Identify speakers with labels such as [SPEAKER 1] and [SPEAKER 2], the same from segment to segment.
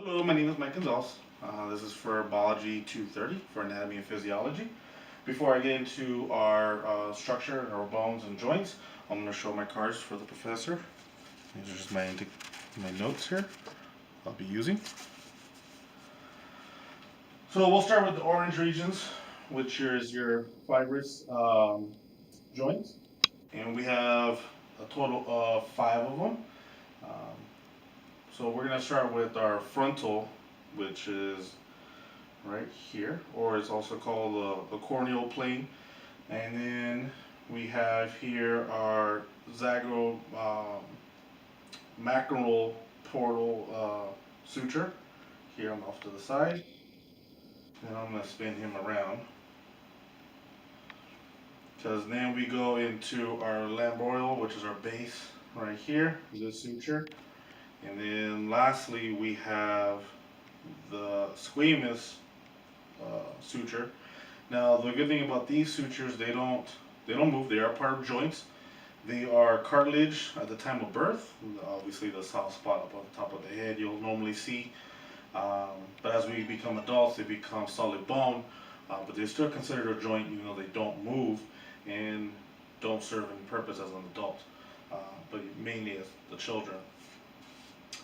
[SPEAKER 1] Hello, my name is Mike Gonzalez. This is for Biology 230 for Anatomy and Physiology. Before I get into our structure, our bones and joints, I'm going to show my cards for the professor. These are just my notes here I'll be using. So we'll start with the orange regions, which is your fibrous joints. And we have a total of five of them. Um, so we're going to start with our frontal, which is right here, or it's also called the corneal plane. And then we have here our zago macronal portal suture here on off to the side. And I'm going to spin him around. Because then we go into our lamboreal, which is our base right here, this suture. And then lastly, we have the squamous suture. Now, the good thing about these sutures, they don't move. They are part of joints. They are cartilage at the time of birth. Obviously, the soft spot up on the top of the head you'll normally see. But as we become adults, they become solid bone. But they're still considered a joint, even though they don't move and don't serve any purpose as an adult. But mainly as the children.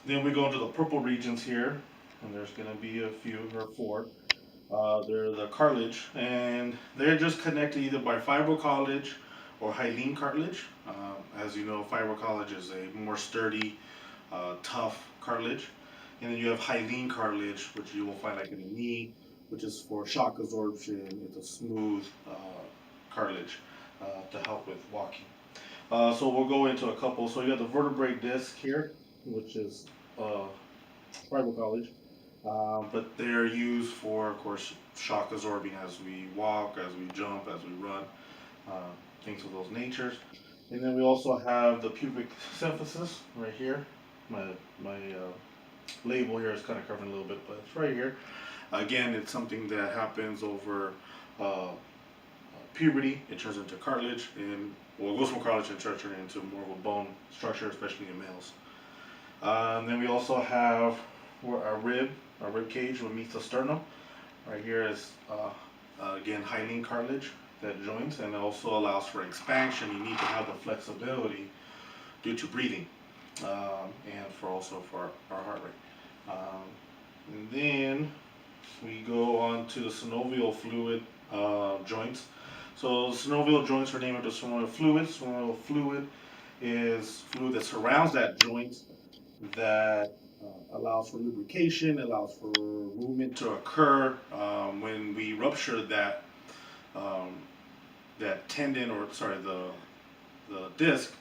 [SPEAKER 1] Then we go into the purple regions here, and there's going to be a few or four. They're the cartilage, and they're just connected either by fibrocartilage or hyaline cartilage. As you know, fibrocartilage is a more sturdy, tough cartilage. And then you have hyaline cartilage, which you will find like in the knee, which is for shock absorption. It's a smooth cartilage to help with walking. So we'll go into a couple. So you have the vertebrae disc here, which is uh, fibrocartilage. But they're used for, of course, shock absorbing as we walk, as we jump, as we run, uh, things of those natures. And then we also have the pubic symphysis right here. My label here is kind of covering a little bit, but it's right here. Again, it's something that happens over puberty. It turns into cartilage, and well, it goes from cartilage and turns into more of a bone structure, especially in males. And then we also have our rib cage, what meets the sternum. Right here is again hyaline cartilage that joins, and it also allows for expansion. You need to have the flexibility due to breathing, and for also for our heart rate. And then we go on to the synovial fluid joints. So synovial joints are named after synovial fluid. Synovial fluid is fluid that surrounds that joint that allows for lubrication, allows for movement to occur. When we rupture um, that tendon, or sorry, the disc,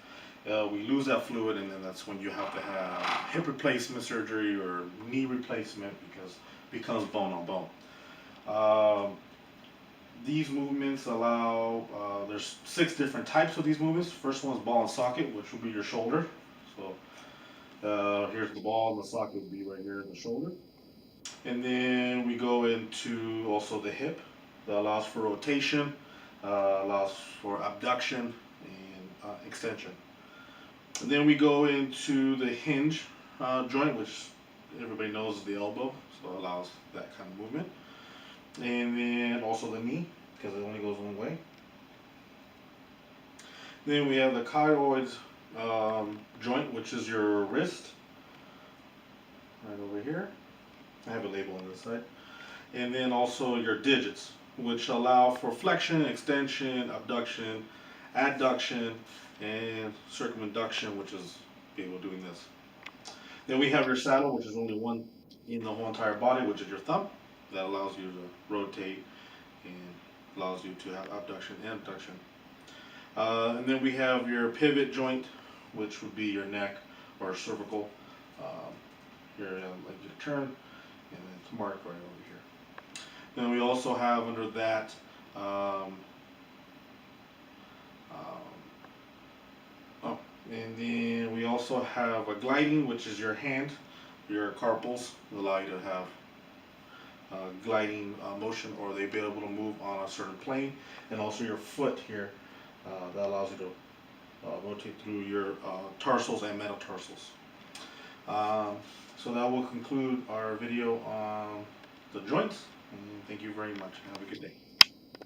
[SPEAKER 1] we lose that fluid, and then that's when you have to have hip replacement surgery or knee replacement because it becomes bone on bone. Um, these movements allow, there's six different types of these movements. First one is ball and socket, which would be your shoulder. So here's the ball, and the socket would be right here in the shoulder. And then we go into also the hip that allows for rotation, allows for abduction and extension. And then we go into the hinge joint, which everybody knows is the elbow, so it allows that kind of movement. And then also the knee, because it only goes one way. Then we have the chondroid joint, which is your wrist, right over here. I have a label on this side. And then also your digits, which allow for flexion, extension, abduction, adduction, and circumduction, which is people doing this. Then we have your saddle, which is only one in the whole entire body, which is your thumb. That allows you to rotate and allows you to have abduction and abduction. And then we have your pivot joint, which would be your neck or cervical. Um, here, like your turn, and it's marked right over here. Then we also have under that um, oh, and then we also have a gliding, which is your hand, your carpals allow you to have gliding motion, or they be able to move on a certain plane, and also your foot here that allows you to rotate through your tarsals and metatarsals. Um, So that will conclude our video on the joints. And thank you very much. Have a good day.